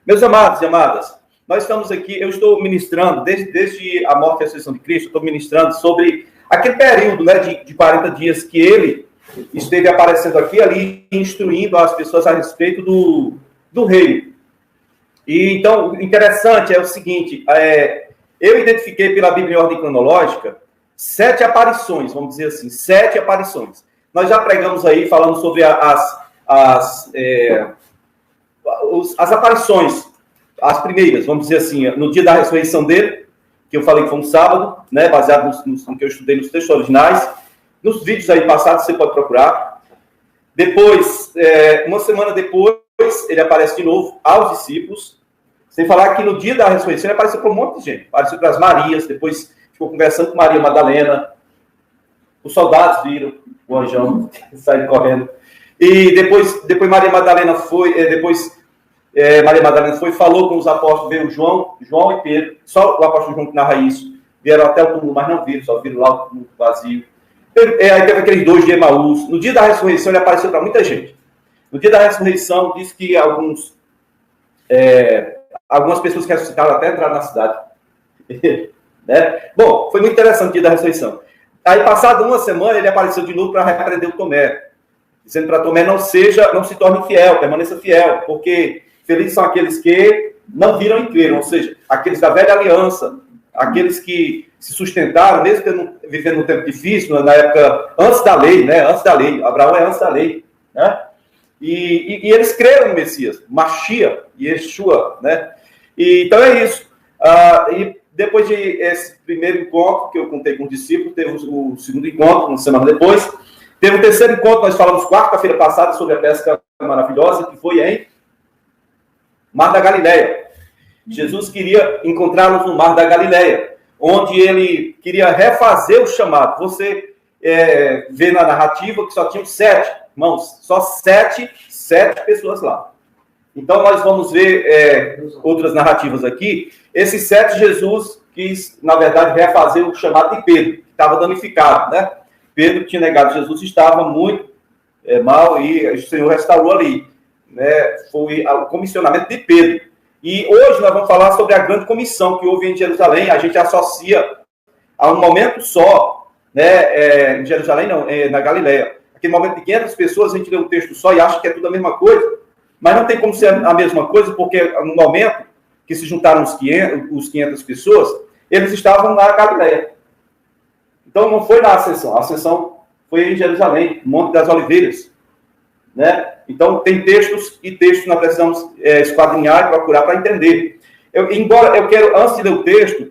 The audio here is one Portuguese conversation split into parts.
Meus amados e amadas, nós estamos aqui, eu estou ministrando, desde a morte e a ressurreição de Cristo, estou ministrando sobre aquele período, né, de 40 dias que ele esteve aparecendo aqui, ali, instruindo as pessoas a respeito do reino. E, então, o interessante é o seguinte, eu identifiquei pela Bíblia em ordem cronológica 7 aparições, vamos dizer assim, 7 aparições. Nós já pregamos aí, falando sobre as aparições, as primeiras, vamos dizer assim, no dia da ressurreição dele, que eu falei que foi um sábado, né, baseado no que eu estudei nos textos originais. Nos vídeos aí passados, você pode procurar. Depois, uma semana depois, ele aparece de novo aos discípulos. Sem falar que no dia da ressurreição, ele apareceu para um monte de gente. Apareceu para as Marias, depois ficou conversando com Maria Madalena. Os soldados viram o anjão saindo correndo. E depois Maria Madalena foi... Maria Madalena foi, falou com os apóstolos, veio João e Pedro, só o apóstolo João que narra isso, vieram até o túmulo, mas não viram, só viram lá o túmulo vazio. Aí teve aqueles 2 de Emaús. No dia da ressurreição, ele apareceu para muita gente. No dia da ressurreição, diz que algumas pessoas que ressuscitaram até entraram na cidade. Né? Bom, foi muito interessante o dia da ressurreição. Aí, passada uma semana, ele apareceu de novo para repreender o Tomé, dizendo para Tomé não se torne fiel, permaneça fiel, porque felizes são aqueles que não viram e creram, ou seja, aqueles da velha aliança, aqueles que se sustentaram, mesmo vivendo num tempo difícil, na época antes da lei, né? Antes da lei. Abraão é antes da lei, né? E eles creram no Messias, Mashiach, Yeshua, né? Então é isso. E depois de esse primeiro encontro que eu contei com os discípulos, teve o segundo encontro, uma semana depois. Teve o terceiro encontro, nós falamos quarta-feira passada sobre a pesca maravilhosa, que foi em Mar da Galileia. Jesus queria encontrá-los no Mar da Galileia, onde ele queria refazer o chamado. Você vê na narrativa que só tinham 7, irmãos, só 7 pessoas lá. Então, nós vamos ver outras narrativas aqui. Esses 7, Jesus quis, na verdade, refazer o chamado de Pedro, que estava danificado, né? Pedro tinha negado Jesus, estava muito mal, e o Senhor restaurou ali. Né? Foi o comissionamento de Pedro. E hoje nós vamos falar sobre a grande comissão que houve em Jerusalém. A gente associa a um momento só, né? Em Jerusalém, não, na Galileia. Aquele momento de 500 pessoas, a gente lê um texto só e acha que é tudo a mesma coisa. Mas não tem como ser a mesma coisa, porque no momento que se juntaram os 500 pessoas, eles estavam na Galileia. Então não foi na Ascensão. A Ascensão foi em Jerusalém, Monte das Oliveiras. Né? Então, tem textos e textos nós precisamos esquadrinhar e procurar para entender. Embora eu quero, antes de ler o texto,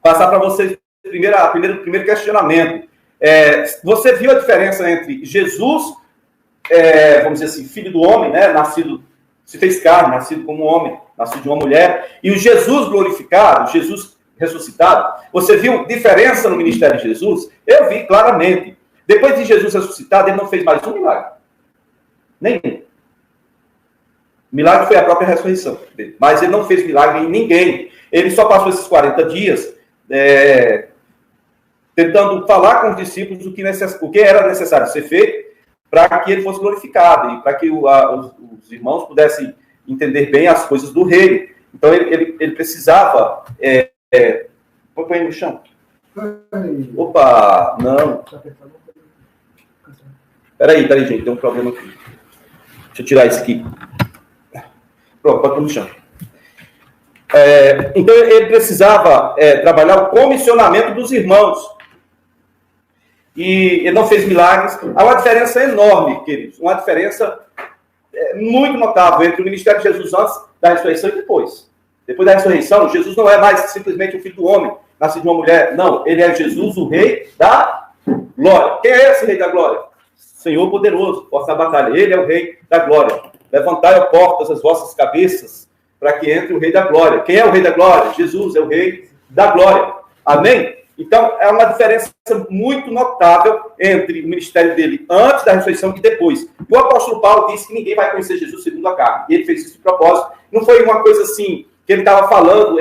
passar para vocês o primeiro questionamento. Você viu a diferença entre Jesus, vamos dizer assim, filho do homem, né? Nascido, se fez carne, nascido como homem, nascido de uma mulher, e o Jesus glorificado, Jesus ressuscitado? Você viu diferença no ministério de Jesus? Eu vi claramente. Depois de Jesus ressuscitado, ele não fez mais um milagre. Nenhum. O milagre foi a própria ressurreição dele. Mas ele não fez milagre em ninguém. Ele só passou esses 40 dias tentando falar com os discípulos o que era necessário ser feito para que ele fosse glorificado e para que os irmãos pudessem entender bem as coisas do reino. Então ele precisava... Vou pôr no chão. Opa, não. Peraí, gente, tem um problema aqui. Deixa eu tirar isso aqui. Pronto, pode pôr no chão. Então, ele precisava trabalhar o comissionamento dos irmãos. E ele não fez milagres. Há uma diferença enorme, queridos. Uma diferença muito notável entre o ministério de Jesus antes da ressurreição e depois. Depois da ressurreição, Jesus não é mais simplesmente o filho do homem, nascido de uma mulher. Não, ele é Jesus, o rei da glória. Quem é esse rei da glória? Senhor poderoso, força da batalha. Ele é o rei da glória. Levantai, ó portas, as vossas cabeças, para que entre o rei da glória. Quem é o rei da glória? Jesus é o rei da glória. Amém? Então, é uma diferença muito notável entre o ministério dele antes da ressurreição e depois. O apóstolo Paulo disse que ninguém vai conhecer Jesus segundo a carne. E ele fez isso de propósito. Não foi uma coisa assim, que ele estava falando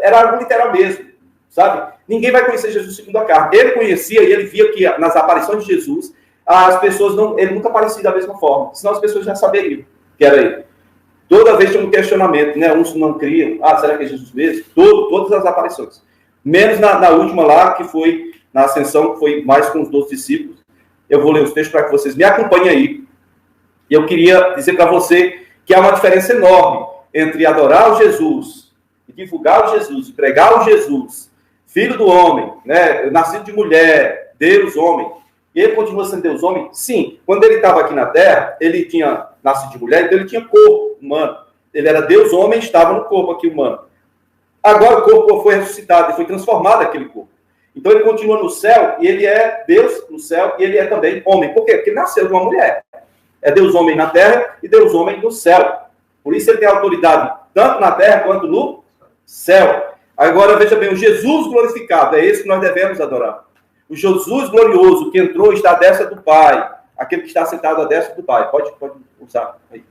era algo literal mesmo, sabe? Ninguém vai conhecer Jesus segundo a carne. Ele conhecia e ele via que nas aparições de Jesus, as pessoas ele nunca aparecia da mesma forma. Senão as pessoas já saberiam que era ele. Toda vez tem um questionamento, né? Uns não criam. Ah, será que é Jesus mesmo? Todas as aparições. Menos na última lá, que foi na ascensão, que foi mais com os 12 discípulos. Eu vou ler os textos para que vocês me acompanhem aí. E eu queria dizer para você que há uma diferença enorme entre adorar o Jesus, divulgar o Jesus, pregar o Jesus, filho do homem, né? Nascido de mulher, Deus homem. E ele continua sendo Deus homem? Sim. Quando ele estava aqui na Terra, ele tinha nascido de mulher, então ele tinha corpo humano. Ele era Deus homem, estava no corpo aqui humano. Agora o corpo foi ressuscitado e foi transformado aquele corpo. Então ele continua no céu e ele é Deus no céu e ele é também homem. Por quê? Porque ele nasceu de uma mulher. É Deus homem na terra e Deus homem no céu. Por isso ele tem autoridade tanto na terra quanto no céu. Agora veja bem, o Jesus glorificado, é esse que nós devemos adorar. O Jesus glorioso que entrou e está à destra do Pai. Aquele que está sentado à destra do Pai. Pode usar aí.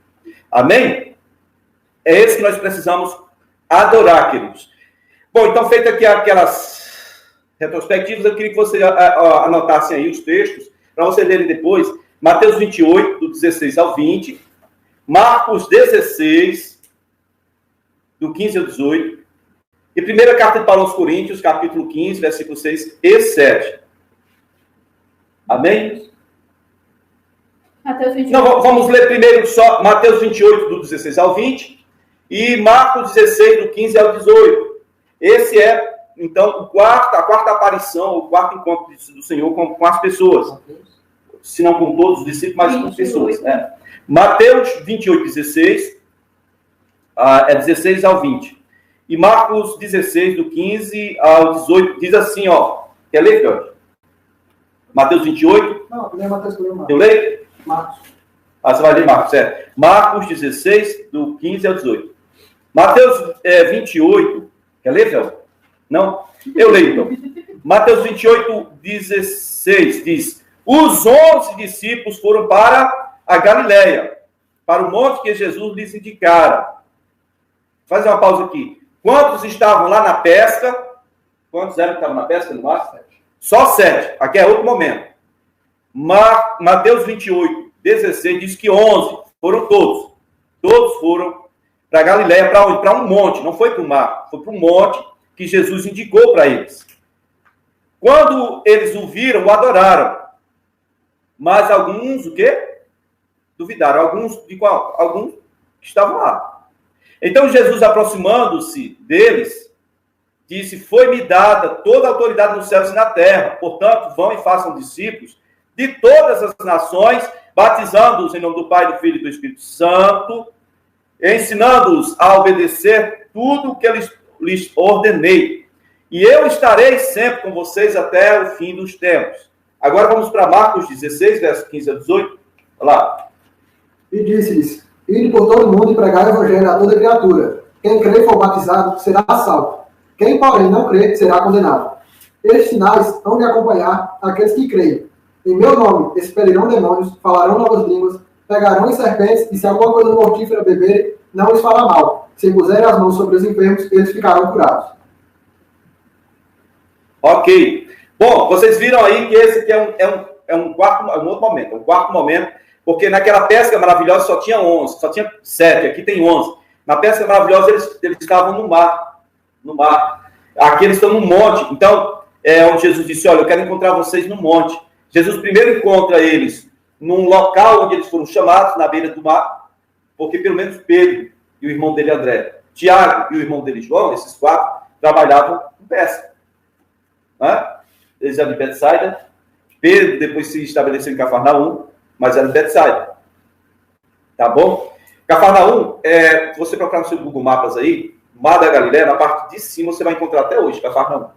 Amém? É esse que nós precisamos adorar, queridos. Bom, então, feito aqui aquelas retrospectivas, eu queria que você anotassem aí os textos, para você lerem depois. Mateus 28, do 16 ao 20. Marcos 16, do 15 ao 18. E primeira carta de Paulo aos Coríntios, capítulo 15, versículo 6 e 7. Amém? Mateus 28. Não, vamos ler primeiro só Mateus 28, do 16 ao 20. E Marcos 16, do 15 ao 18. Esse é, então, a quarta aparição, o quarto encontro do Senhor com as pessoas. Se não com todos os discípulos, mas com pessoas. Né? Mateus 28, 16. É 16 ao 20. E Marcos 16, do 15 ao 18, diz assim, ó. Quer ler, Jorge? Mateus 28? Não, não é Mateus que eu leio. Eu leio? Marcos. Ah, você vai ler Marcos, é. Marcos 16, do 15 ao 18. Mateus 28, quer ler, Fel? Não? Eu leio, então. Mateus 28, 16, diz: os 11 discípulos foram para a Galileia, para o monte que Jesus lhes indicara. Faz uma pausa aqui. Quantos estavam lá na pesca? Quantos eram que estavam na pesca no mar? Só 7. Aqui é outro momento. Mateus 28, 16 diz que 11 foram todos. Todos foram para Galileia, para onde? Para um monte. Não foi para o mar, foi para um monte que Jesus indicou para eles. Quando eles o viram, o adoraram. Mas alguns, o quê? Duvidaram. Alguns que estavam lá. Então Jesus, aproximando-se deles, disse: foi-me dada toda a autoridade nos céus e na terra. Portanto, vão e façam discípulos de todas as nações, batizando-os em nome do Pai, do Filho e do Espírito Santo, ensinando-os a obedecer tudo o que lhes ordenei. E eu estarei sempre com vocês até o fim dos tempos. Agora vamos para Marcos 16, verso 15 a 18. Olha lá. E disse-lhes: ide por todo mundo e pregai o evangelho a toda criatura. Quem crê e for batizado será salvo. Quem, porém, não crê será condenado. Estes sinais hão de acompanhar aqueles que creem. Em meu nome expelirão demônios, falarão novas línguas, pegarão em serpentes, e se alguma coisa mortífera beberem, não lhes fará mal. Se puserem as mãos sobre os enfermos, eles ficarão curados. Ok. Bom, vocês viram aí que esse aqui é um outro momento. Um quarto momento, porque naquela pesca maravilhosa só tinha 11, só tinha 7, aqui tem 11. Na pesca maravilhosa eles estavam no mar. No mar. Aqui eles estão no monte. Então, onde Jesus disse: olha, eu quero encontrar vocês no monte. Jesus primeiro encontra eles num local onde eles foram chamados, na beira do mar, porque pelo menos Pedro e o irmão dele André, Tiago e o irmão dele João, esses 4, trabalhavam com pesca. Né? Eles eram de Betsaida. Pedro depois se estabeleceu em Cafarnaum, mas era de Betsaida. Tá bom? Cafarnaum, se você procurar no seu Google Mapas aí, Mar da Galileia, na parte de cima você vai encontrar até hoje, Cafarnaum.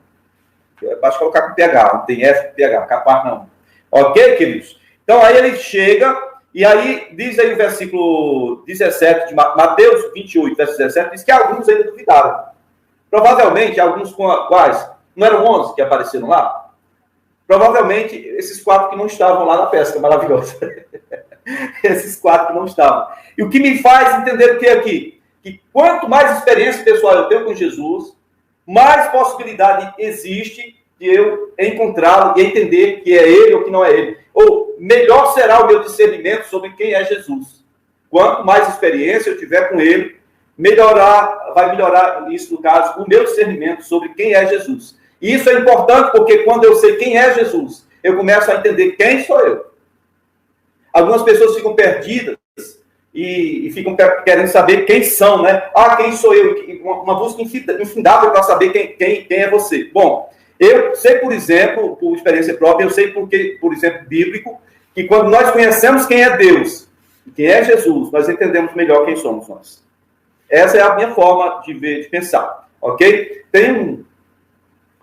Basta colocar com PH, não tem F com PH, Cafarnaum. Ok, queridos? Então aí ele chega, e aí diz aí o versículo 17 de Mateus 28, verso 17, diz que alguns ainda duvidaram. Provavelmente, alguns quais? Não eram 11 que apareceram lá? Provavelmente, esses 4 que não estavam lá na pesca maravilhosa. Esses 4 que não estavam. E o que me faz entender o que é aqui? Que quanto mais experiência pessoal eu tenho com Jesus, mais possibilidade existe de eu encontrá-lo e entender que é ele ou que não é ele. Ou melhor será o meu discernimento sobre quem é Jesus. quanto mais experiência eu tiver com ele, vai melhorar isso, no caso, o meu discernimento sobre quem é Jesus. E isso é importante porque quando eu sei quem é Jesus, eu começo a entender quem sou eu. Algumas pessoas ficam perdidas e ficam querendo saber quem são, né? Quem sou eu? Uma busca infindável para saber quem é você. Bom, eu sei, por exemplo, por experiência própria, eu sei porque, por exemplo, bíblico, que quando nós conhecemos quem é Deus, quem é Jesus, nós entendemos melhor quem somos nós. Essa é a minha forma de ver, de pensar, ok? Tem um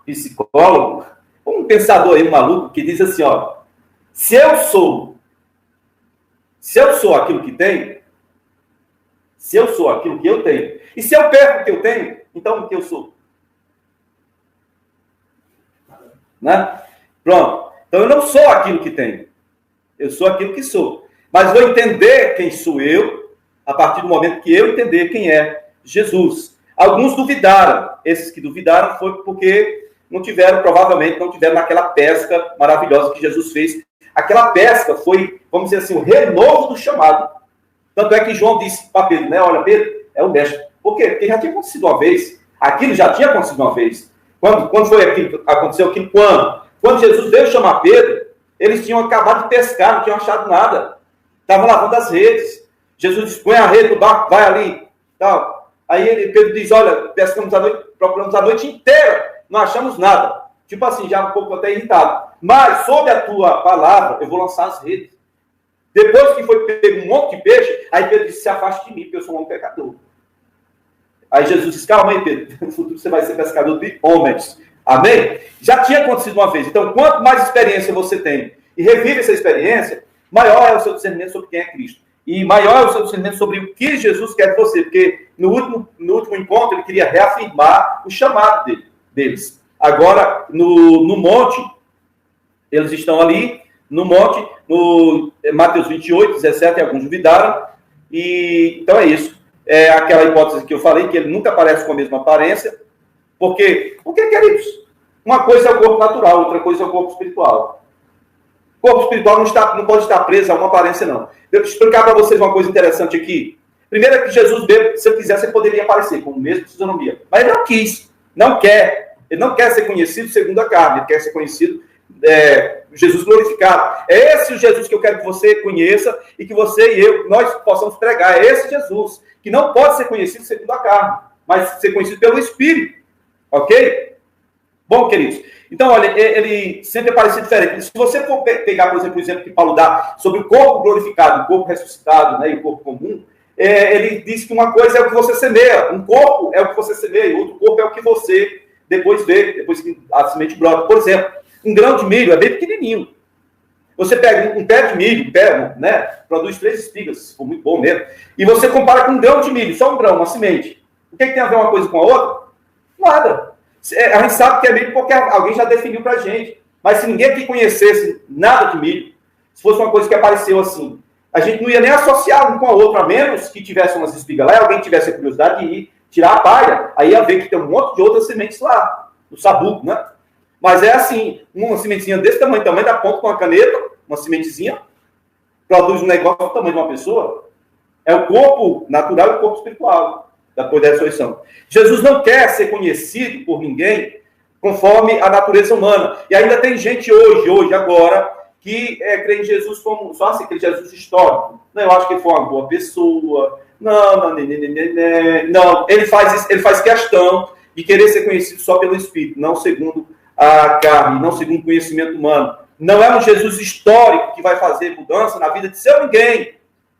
psicólogo, um pensador aí, um maluco, que diz assim, ó, se eu sou aquilo que tenho, se eu sou aquilo que eu tenho, e se eu perco o que eu tenho, então o que eu sou? Né? Pronto. Então eu não sou aquilo que tenho, eu sou aquilo que sou. Mas vou entender quem sou eu a partir do momento que eu entender quem é Jesus. Alguns duvidaram. Esses que duvidaram foi porque provavelmente não tiveram naquela pesca maravilhosa que Jesus fez. Aquela pesca foi, vamos dizer assim, o renovo do chamado. Tanto é que João disse para Pedro, né? Olha, Pedro é o mestre. Por quê? Porque já tinha acontecido uma vez. Aquilo já tinha acontecido uma vez. Quando foi aquilo? Aconteceu aquilo quando? Quando Jesus veio chamar Pedro, eles tinham acabado de pescar, não tinham achado nada. Estavam lavando as redes. Jesus disse, põe a rede no barco, vai ali. Tal. Aí Pedro diz, olha, pescamos a noite, procuramos a noite inteira, não achamos nada. Tipo assim, já um pouco até irritado. Mas, sob a tua palavra, eu vou lançar as redes. Depois que foi pego um monte de peixe, aí Pedro disse, se afaste de mim, porque eu sou um pecador. Aí Jesus disse, calma aí, Pedro, no futuro você vai ser pescador de homens. Amém? Já tinha acontecido uma vez. Então, quanto mais experiência você tem e revive essa experiência, maior é o seu discernimento sobre quem é Cristo. E maior é o seu discernimento sobre o que Jesus quer de você. Porque no último encontro, ele queria reafirmar o chamado deles. Agora, no monte, eles estão ali, no monte, no Mateus 28, 17, alguns duvidaram. E, então é isso. É aquela hipótese que eu falei, que ele nunca aparece com a mesma aparência. Porque, queridos, uma coisa é o corpo natural, outra coisa é o corpo espiritual. O corpo espiritual não pode estar preso a uma aparência, não. Deixa eu explicar para vocês uma coisa interessante aqui. Primeiro é que Jesus, se ele quisesse, ele poderia aparecer com a mesma fisionomia. Mas ele não quis, não quer. Ele não quer ser conhecido segundo a carne, ele quer ser conhecido Jesus glorificado. É esse o Jesus que eu quero que você conheça e que você e eu, nós possamos pregar. É esse Jesus, que não pode ser conhecido segundo a carne, mas ser conhecido pelo Espírito. Ok? Bom, queridos, então, olha, ele sempre parece diferente. Se você for pegar, por exemplo, o exemplo que Paulo dá sobre o corpo glorificado, o corpo ressuscitado, né, e o corpo comum, ele diz que uma coisa é o que você semeia, um corpo é o que você semeia, e outro corpo é o que você depois vê, depois que a semente brota. Por exemplo, um grão de milho é bem pequenininho. Você pega um pé de milho, né, produz 3 espigas, se for muito bom mesmo, e você compara com um grão de milho, só um grão, uma semente. O que tem a ver uma coisa com a outra? Nada. A gente sabe que é milho porque alguém já definiu pra gente. Mas se ninguém aqui conhecesse nada de milho, se fosse uma coisa que apareceu assim, a gente não ia nem associar um com a outra, a menos que tivesse umas espigas lá e alguém tivesse a curiosidade de ir tirar a palha. Aí ia ver que tem um monte de outras sementes lá, no sabuco, né? Mas é assim, uma sementezinha desse tamanho da ponta com uma caneta, uma sementezinha, produz um negócio do tamanho de uma pessoa. É o corpo natural e o corpo espiritual depois da ressurreição. Jesus não quer ser conhecido por ninguém conforme a natureza humana. E ainda tem gente hoje, agora, que crê em Jesus como só assim, aquele Jesus histórico. Não, eu acho que ele foi uma boa pessoa. Não. Ele faz questão de querer ser conhecido só pelo Espírito, não segundo a carne, não segundo o conhecimento humano. Não é um Jesus histórico que vai fazer mudança na vida de seu ninguém.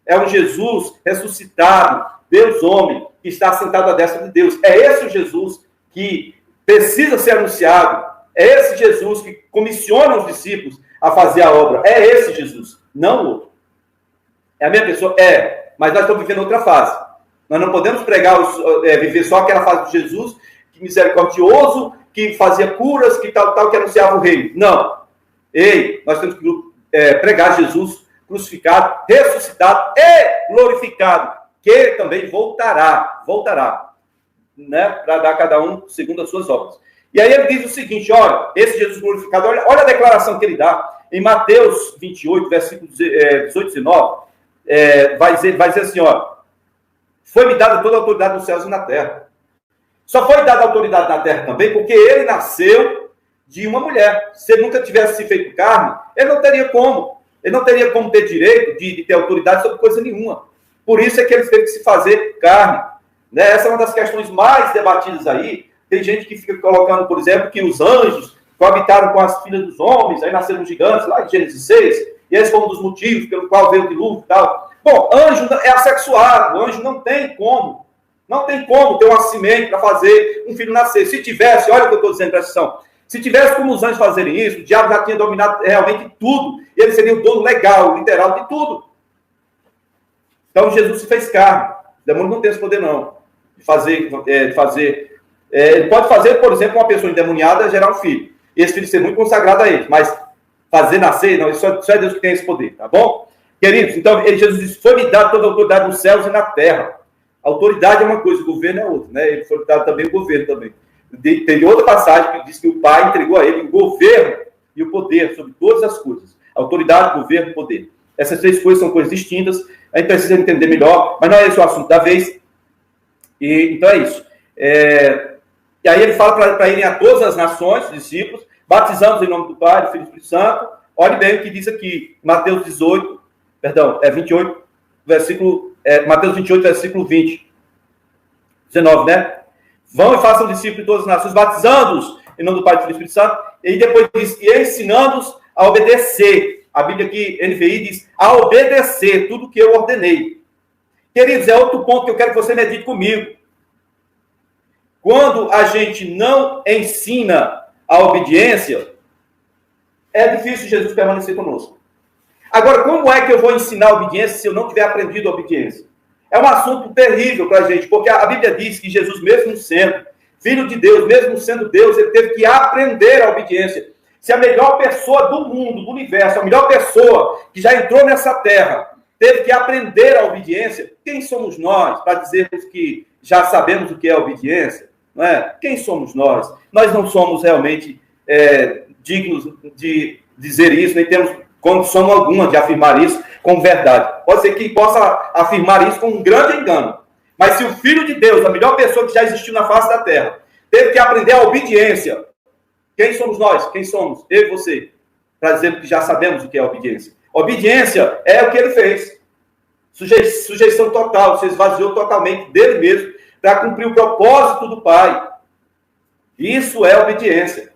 É um Jesus ressuscitado, Deus homem, que está sentado à destra de Deus. É esse o Jesus que precisa ser anunciado. É esse Jesus que comissiona os discípulos a fazer a obra. É esse Jesus, não o outro. É a minha pessoa? Mas nós estamos vivendo outra fase. Nós não podemos viver só aquela fase de Jesus, que misericordioso, que fazia curas, que tal, que anunciava o reino. Não. Nós temos que pregar Jesus crucificado, ressuscitado e glorificado, que também voltará, né, para dar a cada um segundo as suas obras. E aí ele diz o seguinte, olha, esse Jesus glorificado, olha a declaração que ele dá em Mateus 28, versículos 18 e 19, vai dizer assim, ó, foi-me dada toda a autoridade nos céus e na terra. Só foi dada autoridade na terra também porque ele nasceu de uma mulher. Se ele nunca tivesse se feito carne, ele não teria como. Ele não teria como ter direito de ter autoridade sobre coisa nenhuma. Por isso é que ele teve que se fazer carne. Né? Essa é uma das questões mais debatidas aí. Tem gente que fica colocando, por exemplo, que os anjos coabitaram com as filhas dos homens, aí nasceram gigantes, lá em Gênesis 6, e esse foi um dos motivos pelo qual veio o dilúvio e tal. Bom, anjo é assexuado, o anjo não tem como ter uma semente para fazer um filho nascer. Se tivesse, olha o que eu estou dizendo, presta atenção, se tivesse como os anjos fazerem isso, o diabo já tinha dominado realmente tudo, e ele seria o dono legal, literal de tudo. Então Jesus se fez carne. O demônio não tem esse poder, não. Ele pode fazer, por exemplo, uma pessoa endemoniada gerar um filho. E esse filho ser muito consagrado a ele. Mas fazer nascer, não, só é Deus que tem esse poder, tá bom? Queridos, então Jesus disse, foi-me dado toda a autoridade nos céus e na terra. A autoridade é uma coisa, o governo é outra, né? Ele foi dado também o governo também. Tem outra passagem que diz que o Pai entregou a ele o governo e o poder sobre todas as coisas. Autoridade, governo e poder. Essas três coisas são coisas distintas. A gente precisa entender melhor, mas não é esse o assunto da vez. Então é isso. E aí ele fala para irem a todas as nações, os discípulos, batizamos em nome do Pai, do Filho e do Espírito Santo. Olhe bem o que diz aqui, Mateus 28, Mateus 28, versículo 20. 19, né? Vão e façam discípulos de todas as nações, batizando-os em nome do Pai, do Filho e do Espírito Santo. E depois diz, e ensinando-os a obedecer. A Bíblia aqui, NVI, diz, a obedecer tudo que eu ordenei. Queridos, é outro ponto que eu quero que você medite comigo. Quando a gente não ensina a obediência, é difícil Jesus permanecer conosco. Agora, como é que eu vou ensinar a obediência se eu não tiver aprendido a obediência? É um assunto terrível para a gente, porque a Bíblia diz que Jesus, mesmo sendo Filho de Deus, mesmo sendo Deus, ele teve que aprender a obediência. Se a melhor pessoa do mundo, do universo, a melhor pessoa que já entrou nessa terra, teve que aprender a obediência, quem somos nós para dizermos que já sabemos o que é obediência? Não é? Quem somos nós? Nós não somos realmente dignos de dizer isso, nem temos condição alguma de afirmar isso com verdade. Pode ser que possa afirmar isso com um grande engano. Mas se o Filho de Deus, a melhor pessoa que já existiu na face da terra, teve que aprender a obediência, quem somos nós? Quem somos? Eu e você. Para dizer que já sabemos o que é obediência. Obediência é o que ele fez. Sujeição total. Se esvaziou totalmente dele mesmo para cumprir o propósito do Pai. Isso é obediência.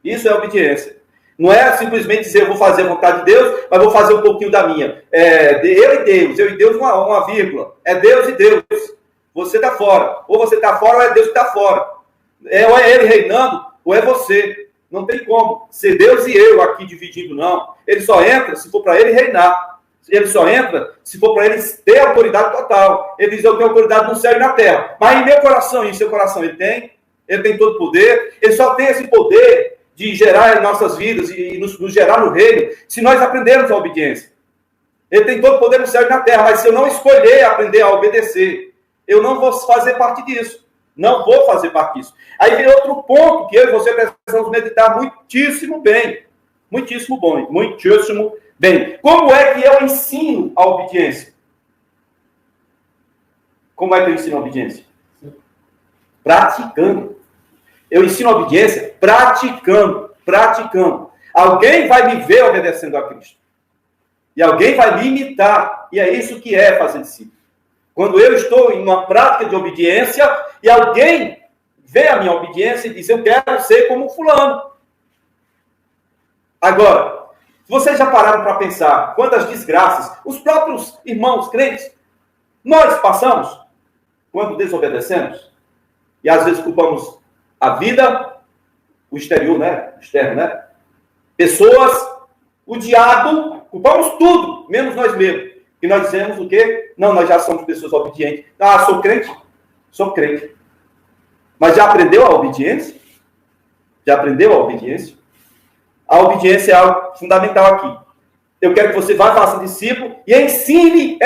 Isso é obediência. Não é simplesmente dizer, eu vou fazer a vontade de Deus, mas vou fazer um pouquinho da minha. Eu e Deus, uma vírgula. É Deus e Deus. Você está fora. Ou você está fora, ou é Deus que está fora. Ou é ele reinando, ou é você. Não tem como ser Deus e eu aqui dividindo, não. Ele só entra se for para ele reinar. Ele só entra se for para ele ter autoridade total. Ele diz, eu tenho autoridade no céu e na terra. Mas em meu coração e em seu coração ele tem todo poder. Ele só tem esse poder de gerar em nossas vidas e nos gerar no reino, se nós aprendermos a obediência. Ele tem todo o poder no céu e na terra, mas se eu não escolher aprender a obedecer, eu não vou fazer parte disso. Não vou fazer parte disso. Aí vem outro ponto que eu e você precisamos meditar muitíssimo bem. Muitíssimo bom. Muitíssimo bem. Como é que eu ensino a obediência? Como é que eu ensino a obediência? Praticando. Eu ensino a obediência praticando. Alguém vai me ver obedecendo a Cristo. E alguém vai me imitar. E é isso que é fazer discípulo. Quando eu estou em uma prática de obediência e alguém vê a minha obediência e diz, eu quero ser como fulano. Agora, vocês já pararam para pensar quantas desgraças os próprios irmãos crentes nós passamos quando desobedecemos? E às vezes culpamos a vida, o exterior, né? O externo, né? Pessoas, o diabo, culpamos tudo, menos nós mesmos. E nós dizemos o quê? Não, nós já somos pessoas obedientes. Ah, sou crente? Sou crente. Mas já aprendeu a obediência? Já aprendeu a obediência? A obediência é algo fundamental aqui. Eu quero que você vá, faça discípulo e ensine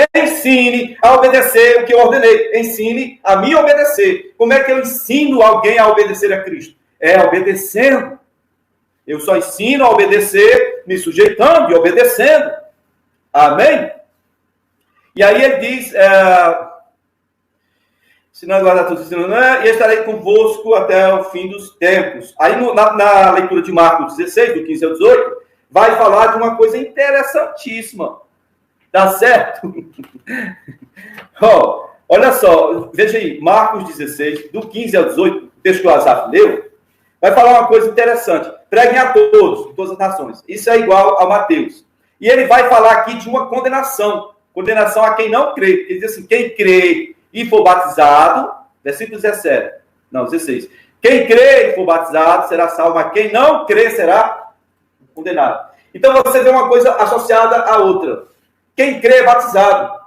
a obedecer o que eu ordenei. Ensine a me obedecer. Como é que eu ensino alguém a obedecer a Cristo? É obedecendo. Eu só ensino a obedecer me sujeitando e obedecendo. Amém? E aí ele diz, se não guardar tudo, e estarei convosco até o fim dos tempos. Aí na leitura de Marcos 16, do 15 ao 18, vai falar de uma coisa interessantíssima. Tá certo? Olha só, veja aí, Marcos 16, do 15 ao 18, o texto que o Asaf leu, vai falar uma coisa interessante. Preguem a todos, de todas as nações. Isso é igual a Mateus. E ele vai falar aqui de uma condenação. Condenação a quem não crê. Ele diz assim, quem crê e for batizado, versículo 17, não, 16. Quem crê e for batizado será salvo, mas quem não crê será condenado. Então você vê uma coisa associada à outra. Quem crê é batizado.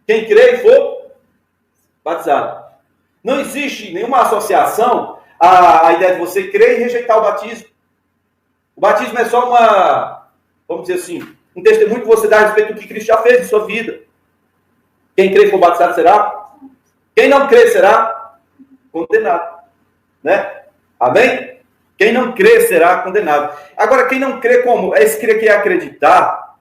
Quem crê e for batizado. Não existe nenhuma associação à ideia de você crer e rejeitar o batismo. O batismo é só vamos dizer assim, um testemunho que você dá a respeito do que Cristo já fez em sua vida. Quem crê e for batizado será? Quem não crê será condenado. Né? Amém? Quem não crê será condenado. Agora, quem não crê como? Esse crer que é acreditar.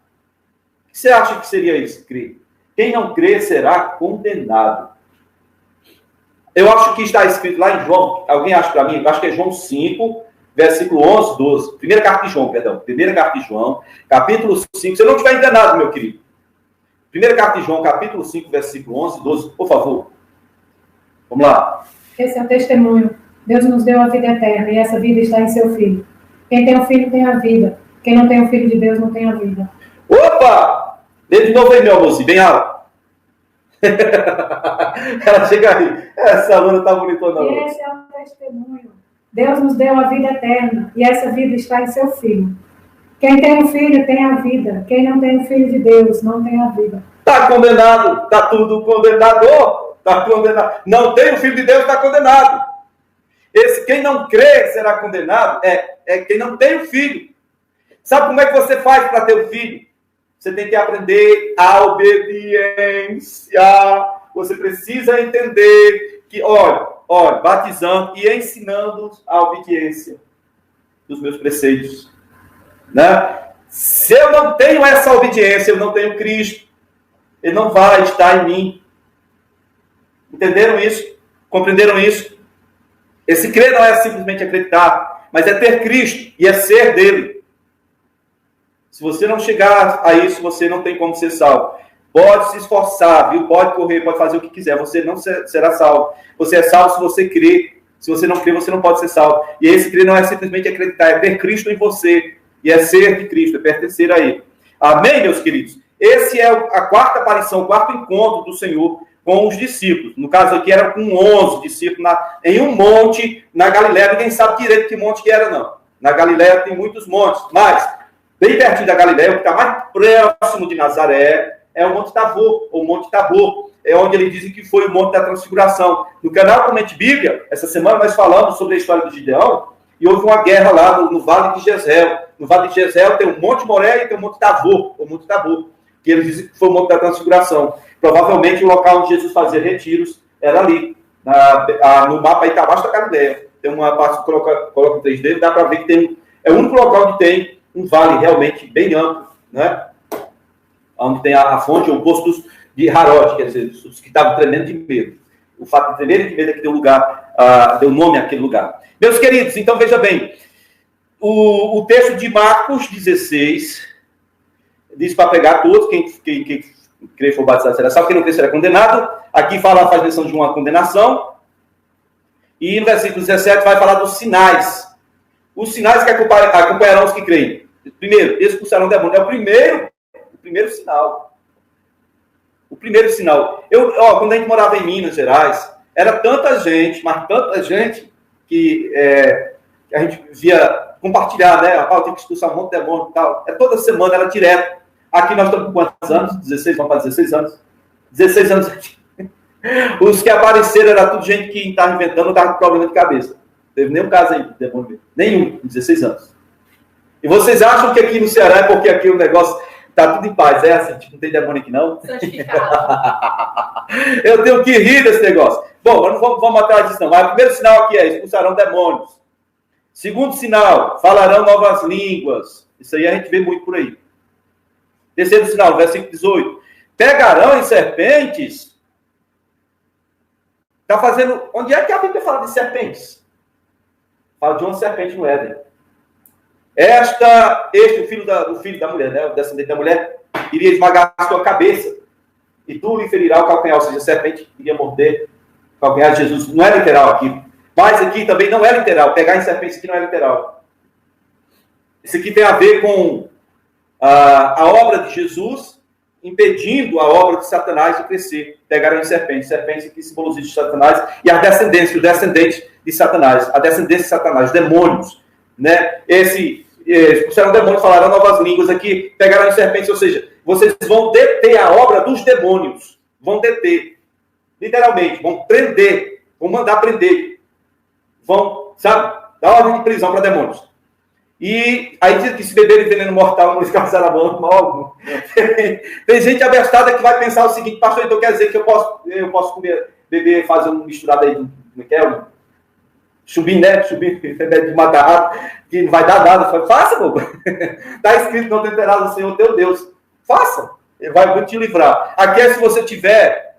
O que você acha que seria isso, crer? Quem não crê será condenado. Eu acho que está escrito lá em João, alguém acha para mim? Eu acho que é João 5, versículo 11, 12. Primeira carta de João, capítulo 5. Se eu não estiver enganado, meu querido. Primeira carta de João, capítulo 5, versículo 11, 12. Por favor. Vamos lá. Esse é o testemunho. Deus nos deu a vida eterna e essa vida está em seu Filho. Quem tem o Filho tem a vida. Quem não tem o Filho de Deus não tem a vida. Opa! Lê de novo aí, meu moço, bem alto. Ela chega aí. Essa aluna tá bonitona. E esse é o testemunho. Deus nos deu a vida eterna e essa vida está em seu Filho. Quem tem o Filho tem a vida. Quem não tem o Filho de Deus não tem a vida. Está condenado. Está tudo condenado. Está condenado. Não tem o Filho de Deus, está condenado. Quem não crê será condenado é quem não tem o Filho. Sabe como é que você faz para ter o Filho? Você tem que aprender a obediência. Você precisa entender que, olha, batizando e ensinando a obediência dos meus preceitos. Né? Se eu não tenho essa obediência, eu não tenho Cristo. Ele não vai estar em mim. Entenderam isso? Compreenderam isso? Esse crer não é simplesmente acreditar, mas é ter Cristo e é ser dele. Se você não chegar a isso, você não tem como ser salvo. Pode se esforçar, viu? Pode correr, pode fazer o que quiser. Você não será salvo. Você é salvo se você crer. Se você não crer, você não pode ser salvo. E esse crer não é simplesmente acreditar, é ter Cristo em você. E é ser de Cristo, é pertencer a Ele. Amém, meus queridos? Esse é a quarta aparição, o quarto encontro do Senhor com os discípulos. No caso aqui, era com 11 discípulos em um monte na Galileia. Ninguém sabe direito que monte que era, não. Na Galileia tem muitos montes, mas bem pertinho da Galileia, o que está mais próximo de Nazaré, é o Monte Tabor, ou Monte Tabor. É onde eles dizem que foi o Monte da Transfiguração. No canal Comente Bíblia, essa semana nós falamos sobre a história do Gideão, e houve uma guerra lá no Vale de Jezreel. No Vale de Jezreel tem o Monte Moré e tem o Monte Tabor, ou Monte Tabor, que eles dizem que foi o Monte da Transfiguração. Provavelmente o local onde Jesus fazia retiros era ali, no mapa aí está abaixo da Galileia. Tem uma parte que coloca em 3D, dá para ver que tem, é o único local que tem um vale realmente bem amplo, né? Onde tem a fonte, o poço de Harod, quer dizer, os que estavam tremendo de medo. O fato de tremerem de medo é que deu nome àquele lugar. Meus queridos, então veja bem, o texto de Marcos 16 diz para pegar todos, quem crê e for batizado será salvo, quem não crê será condenado. Aqui faz menção de uma condenação. E no versículo 17 vai falar dos sinais. Os sinais que acompanharão os que creem. Primeiro, expulsarão demônio. É o primeiro sinal. O primeiro sinal. Quando a gente morava em Minas Gerais, era tanta gente, mas tanta gente, que a gente via compartilhar, né? Tem que expulsar um monte de demônio e tal. Toda semana, era direto. Aqui nós estamos com quantos anos? 16, vamos para 16 anos. 16 anos aqui. Os que apareceram era tudo gente que estava inventando, estava com problema de cabeça. Não teve nenhum caso aí de demônio. Nenhum, 16 anos. E vocês acham que aqui no Ceará é porque aqui o negócio está tudo em paz? É assim, tipo, não tem demônio aqui não? Eu tenho que rir desse negócio. Bom, não vamos atrás disso não. Mas o primeiro sinal aqui é: expulsarão demônios. Segundo sinal: falarão novas línguas. Isso aí a gente vê muito por aí. Terceiro sinal, versículo 18. Pegarão em serpentes. Está fazendo... Onde é que a Bíblia fala de serpentes? Fala de uma serpente no Éden. O filho da mulher, né? O descendente da mulher, iria esmagar a sua cabeça. E tu lhe ferirá o calcanhar. Ou seja, a serpente iria morder o calcanhar de Jesus. Não é literal aqui. Mas aqui também não é literal. Pegar em serpentes aqui não é literal. Isso aqui tem a ver com a obra de Jesus impedindo a obra de Satanás de crescer. Pegaram em serpentes. Serpentes aqui simbolizam de Satanás e a descendência, o descendente de Satanás. A descendência de Satanás, demônios. Né? Expulsaram demônios, falaram novas línguas aqui, pegaram em serpentes, ou seja, vocês vão deter a obra dos demônios. Vão deter. Literalmente, vão prender. Vão mandar prender. Vão, sabe? Dar ordem de prisão para demônios. E aí diz que se beberem veneno mortal, não escassará mal algum. Tem gente abestada que vai pensar o seguinte: pastor, então quer dizer que eu posso beber, fazer um misturado aí, como é que é? Chubim, né? Chubim de matar, que não vai dar nada. Faça, bobo. Está escrito: não temperado o Senhor teu Deus. Faça. Ele vai te livrar. Aqui é se você tiver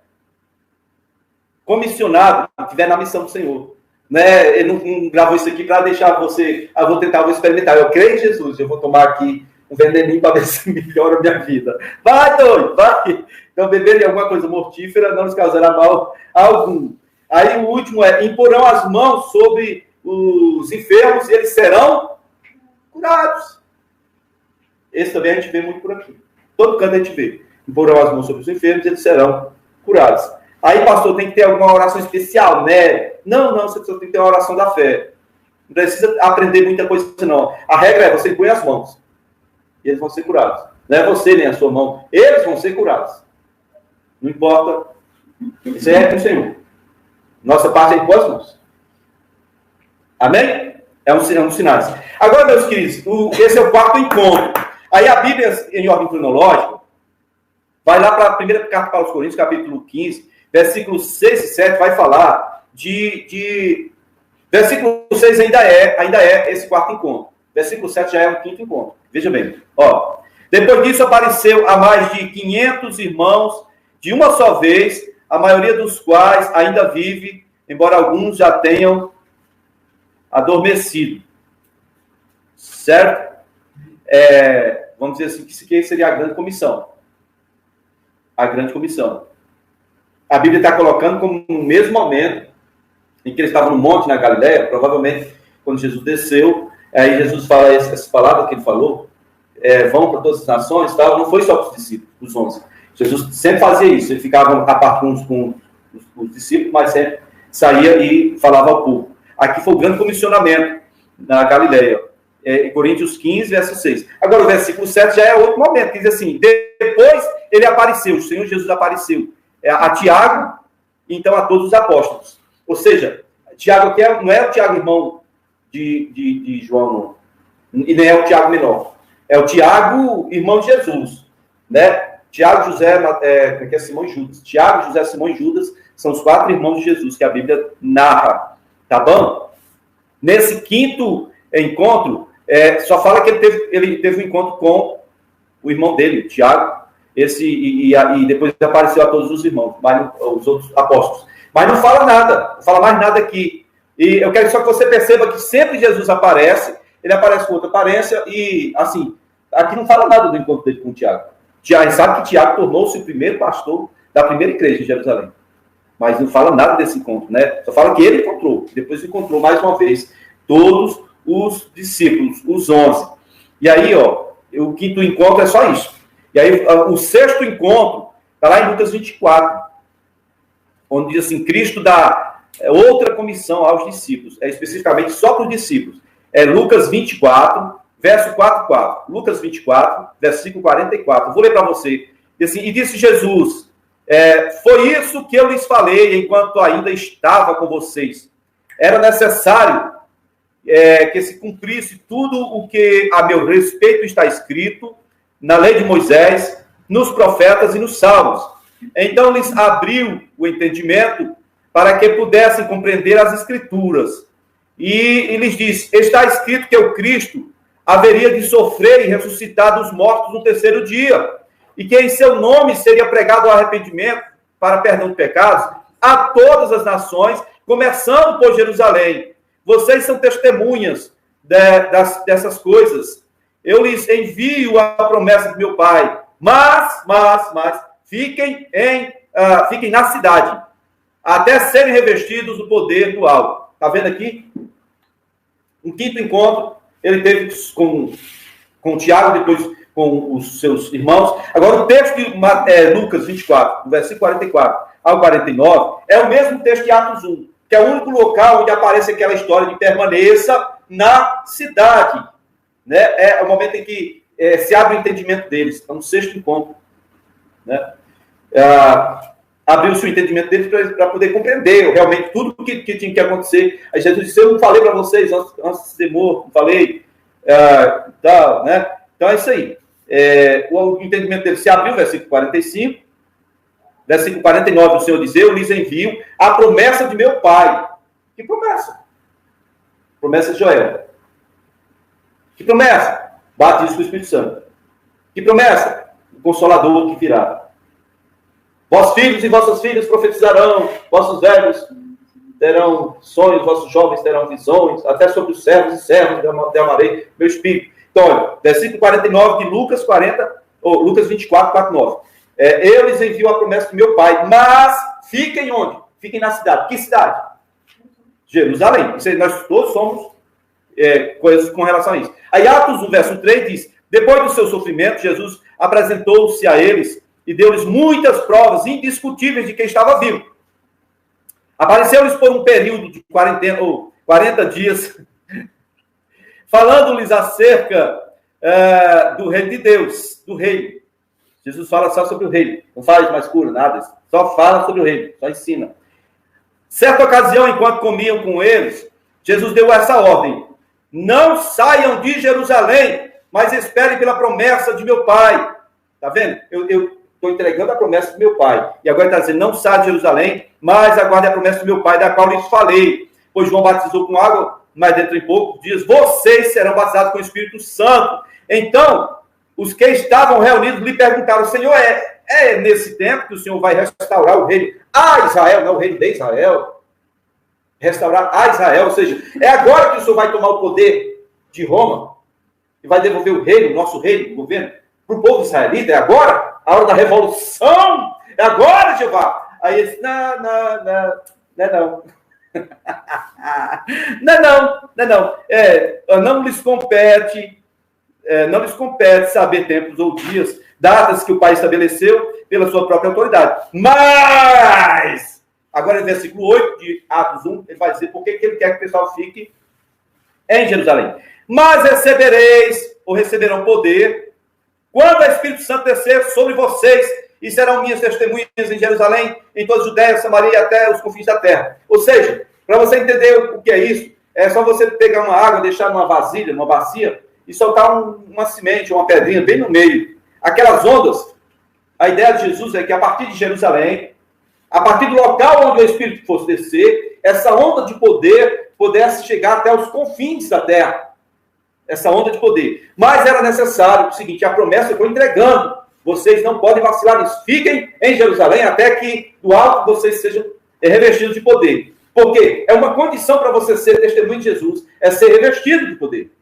comissionado, tiver na missão do Senhor. Né? Ele não gravou isso aqui para deixar você... vou experimentar. Eu creio em Jesus. Eu vou tomar aqui um veneninho para ver se melhora a minha vida. Vai, doido, vai. Então, beber de alguma coisa mortífera não nos causará mal algum. Aí o último é: imporão as mãos sobre os enfermos e eles serão curados. Esse também a gente vê muito por aqui. Todo canto a gente vê. Imporão as mãos sobre os enfermos e eles serão curados. Aí, pastor, tem que ter alguma oração especial, né? Não, você tem que ter uma oração da fé. Não precisa aprender muita coisa, não. A regra é: você põe as mãos e eles vão ser curados. Não é você nem a sua mão. Eles vão ser curados. Não importa. Isso é com o Senhor. Nossa parte é em boas mãos. Amém? É um sinais. Agora, meus queridos, esse é o quarto encontro. Aí a Bíblia, em ordem cronológica, vai lá para a primeira carta para os Coríntios, capítulo 15, versículos 6 e 7, vai falar de versículo 6 ainda é esse quarto encontro. Versículo 7 já é um quinto encontro. Veja bem. Ó, depois disso apareceu a mais de 500 irmãos de uma só vez, a maioria dos quais ainda vive, embora alguns já tenham adormecido. Certo? Vamos dizer assim, que isso aqui seria a grande comissão. A grande comissão. A Bíblia está colocando como no mesmo momento em que eles estavam no monte na Galileia, provavelmente quando Jesus desceu, aí Jesus fala essa palavra que ele falou, vão para todas as nações, tal, não foi só para os discípulos, os 11. Jesus sempre fazia isso, ele ficava a parte uns com os discípulos, mas sempre saía e falava ao povo. Aqui foi o grande comissionamento na Galileia. Coríntios 15, verso 6. Agora o versículo 7 já é outro momento, que diz assim: depois ele apareceu, o Senhor Jesus apareceu a Tiago, e então a todos os apóstolos. Ou seja, Tiago aqui não é o Tiago irmão de João, e nem é o Tiago menor. É o Tiago irmão de Jesus, né? Tiago, José, que é Simão e Judas. Tiago, José, Simão e Judas são os 4 irmãos de Jesus que a Bíblia narra. Tá bom? Nesse quinto encontro, só fala que ele teve um encontro com o irmão dele, Tiago, e depois apareceu a todos os irmãos, os outros apóstolos. Mas não fala nada, não fala mais nada aqui. E eu quero só que você perceba que sempre Jesus aparece, ele aparece com outra aparência, e assim, aqui não fala nada do encontro dele com o Tiago. A gente sabe que Tiago tornou-se o primeiro pastor da primeira igreja em Jerusalém. Mas não fala nada desse encontro, né? Só fala que ele encontrou. Depois encontrou mais uma vez todos os discípulos, os 11. E aí, o quinto encontro é só isso. E aí, o sexto encontro está lá em Lucas 24, onde diz assim: Cristo dá outra comissão aos discípulos. Especificamente só para os discípulos. Lucas 24, verso 4. Lucas 24, versículo 44. Vou ler para você. Diz assim: e disse Jesus: foi isso que eu lhes falei enquanto ainda estava com vocês. Era necessário que se cumprisse tudo o que a meu respeito está escrito na lei de Moisés, nos profetas e nos salmos. Então lhes abriu o entendimento para que pudessem compreender as escrituras. E lhes disse: está escrito que o Cristo haveria de sofrer e ressuscitar dos mortos no terceiro dia, e que em seu nome seria pregado o arrependimento para perdão de pecados a todas as nações, começando por Jerusalém. Vocês são testemunhas dessas coisas. Eu lhes envio a promessa de meu Pai, mas fiquem na cidade, até serem revestidos do poder do alto. Está vendo aqui? Um quinto encontro, ele teve com Tiago, depois com os seus irmãos. Agora, o texto de Lucas 24, do versículo 44 ao 49, é o mesmo texto de Atos 1, que é o único local onde aparece aquela história de permaneça na cidade. Né? É o momento em que se abre o entendimento deles. Então, no sexto encontro, né? Abriu-se o entendimento deles para poder compreender realmente tudo que tinha que acontecer. Aí Jesus disse: eu não falei para vocês antes de ser morto, não falei. Né? Então é isso aí. O entendimento deles se abriu, versículo 45. Versículo 49, o Senhor diz: eu lhes envio a promessa de meu Pai. Que promessa? Promessa de Joel. Que promessa? Batismo com o Espírito Santo. Que promessa? O Consolador que virá. Vossos filhos e vossas filhas profetizarão, vossos velhos terão sonhos, vossos jovens terão visões, até sobre os servos e servas derramarei meu Espírito. Então, olha, versículo 49 de Lucas 24, 49. Eu lhes envio a promessa do meu Pai, mas fiquem onde? Fiquem na cidade. Que cidade? Jerusalém. Nós todos somos coisas com relação a isso. Aí Atos 1, verso 3 diz: depois do seu sofrimento, Jesus apresentou-se a eles e deu-lhes muitas provas indiscutíveis de que estava vivo. Apareceu-lhes por um período de 40 dias, falando-lhes acerca do reino de Deus, do reino. Jesus fala só sobre o reino, não fala de mais cura, nada, só fala sobre o reino, só ensina. Certa ocasião, enquanto comiam com eles, Jesus deu essa ordem: não saiam de Jerusalém, mas esperem pela promessa de meu Pai. Está vendo? Eu estou entregando a promessa do meu Pai. E agora está dizendo: não saia de Jerusalém, mas aguarde a promessa do meu Pai, da qual lhes falei. Pois João batizou com água, mas dentro de poucos dias vocês serão batizados com o Espírito Santo. Então, os que estavam reunidos lhe perguntaram: Senhor, é nesse tempo que o Senhor vai restaurar o reino a Israel, não o reino de Israel? Restaurar a Israel, ou seja, é agora que o Senhor vai tomar o poder de Roma e vai devolver o reino, o nosso reino, o governo, para o povo israelita? É agora? A hora da revolução? É agora, Jeová? Aí ele disse: não. Não lhes compete saber tempos ou dias, datas que o Pai estabeleceu pela sua própria autoridade. Mas, agora no versículo 8 de Atos 1, ele vai dizer por que ele quer que o pessoal fique em Jerusalém. Mas receberão poder quando o Espírito Santo descer sobre vocês, e serão minhas testemunhas em Jerusalém, em toda a Judéia, Samaria e até os confins da terra. Ou seja, para você entender o que é isso, é só você pegar uma água, deixar numa vasilha, numa bacia, e soltar uma semente, uma pedrinha bem no meio. Aquelas ondas, a ideia de Jesus é que a partir de Jerusalém, a partir do local onde o Espírito fosse descer, essa onda de poder pudesse chegar até os confins da terra. Essa onda de poder. Mas era necessário o seguinte: a promessa eu estou entregando. Vocês não podem vacilar nisso. Fiquem em Jerusalém até que do alto vocês sejam revestidos de poder. Porque é uma condição para você ser testemunho de Jesus, é ser revestido de poder.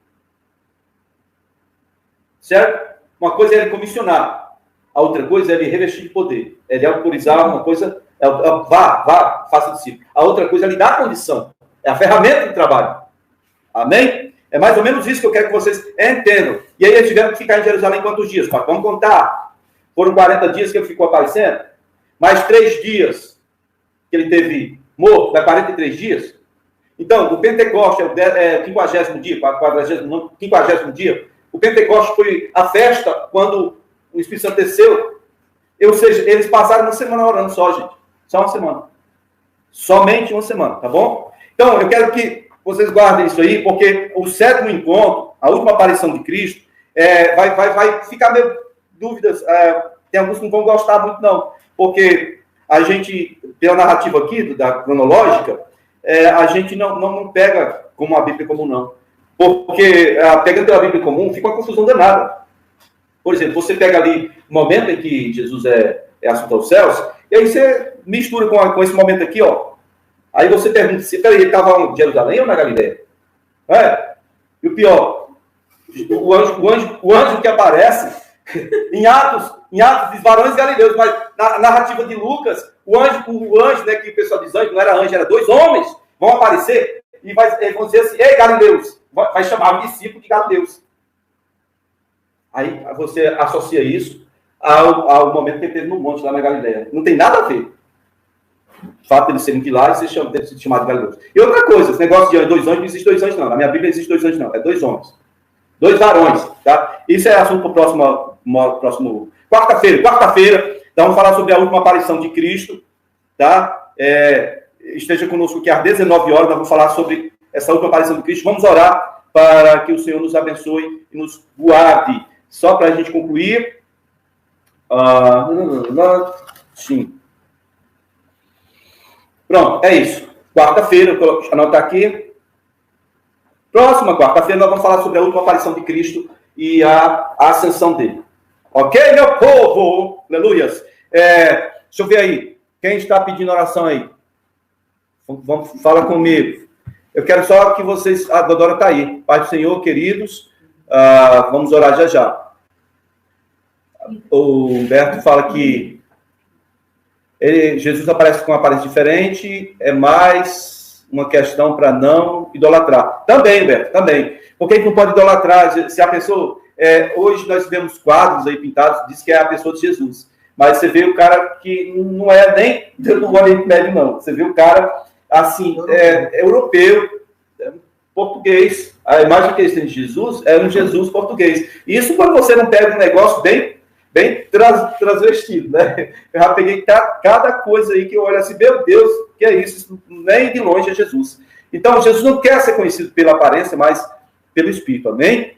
Certo? Uma coisa é ele comissionar, a outra coisa é ele revestir de poder. É ele autorizar uma coisa, vá, faça discípulo. A outra coisa é lhe dar a condição. É a ferramenta de trabalho. Amém? É mais ou menos isso que eu quero que vocês entendam. E aí eles tiveram que ficar em Jerusalém quantos dias? Vamos contar. Foram 40 dias que ele ficou aparecendo. Mais 3 dias que ele teve morto. Vai 43 dias. Então, o Pentecoste é o 50º dia, 50º dia. O Pentecoste foi a festa quando o Espírito Santo desceu. Ou seja, eles passaram uma semana orando só, gente. Só uma semana. Somente uma semana, tá bom? Então, eu quero que vocês guardem isso aí, porque o 7º encontro, a última aparição de Cristo, vai ficar meio dúvidas. Tem alguns que não vão gostar muito, não. Porque a gente, pela narrativa aqui, da cronológica, a gente não pega como a Bíblia comum, não. Porque, pegando pela Bíblia comum, fica uma confusão danada. Por exemplo, você pega ali o momento em que Jesus é assunto aos céus, e aí você mistura com esse momento aqui, ó. Aí você pergunta, peraí, ele estava em Jerusalém ou na Galileia? E o pior, o anjo que aparece em Atos dos varões galileus, mas na narrativa de Lucas, o anjo, né, que o pessoal diz anjo, não era anjo, era 2 homens, vão aparecer e eles vão dizer assim, ei, galileus, vai chamar o discípulo de galileus. Aí você associa isso ao momento que ele teve no monte lá na Galileia. Não tem nada a ver. O fato de eles serem de lá e ser chamados de galileus. E outra coisa, esse negócio de 2 anjos, não existe 2 anjos não. Na minha Bíblia não existe 2 anjos não, é 2 homens. 2 varões, tá? Isso é assunto para o próximo quarta-feira. Então vamos falar sobre a última aparição de Cristo, tá? Esteja conosco aqui às 19 horas, nós vamos falar sobre essa última aparição de Cristo. Vamos orar para que o Senhor nos abençoe e nos guarde. Só para a gente concluir. Sim. Pronto, é isso. Quarta-feira, deixa eu anotar aqui. Próxima quarta-feira nós vamos falar sobre a última aparição de Cristo e a ascensão dele. Ok, meu povo? Aleluias. Deixa eu ver aí. Quem está pedindo oração aí? Fala comigo. Eu quero só que vocês... A Dodora está aí. Pai do Senhor, queridos. Vamos orar já já. O Humberto fala que Jesus aparece com uma aparência diferente. É mais uma questão para não idolatrar. Também, Humberto, também. Por que não pode idolatrar? Se a pessoa... hoje nós vemos quadros aí pintados, diz que é a pessoa de Jesus. Mas você vê o cara que não é nem do Oriente Médio, não. Você vê o cara, assim, europeu, português. A imagem que eles têm de Jesus é um Jesus português. Isso quando você não pega um negócio bem transvestido, né? Eu já peguei cada coisa aí que eu olho assim, meu Deus, que é isso? Nem de longe é Jesus. Então, Jesus não quer ser conhecido pela aparência, mas pelo Espírito, amém?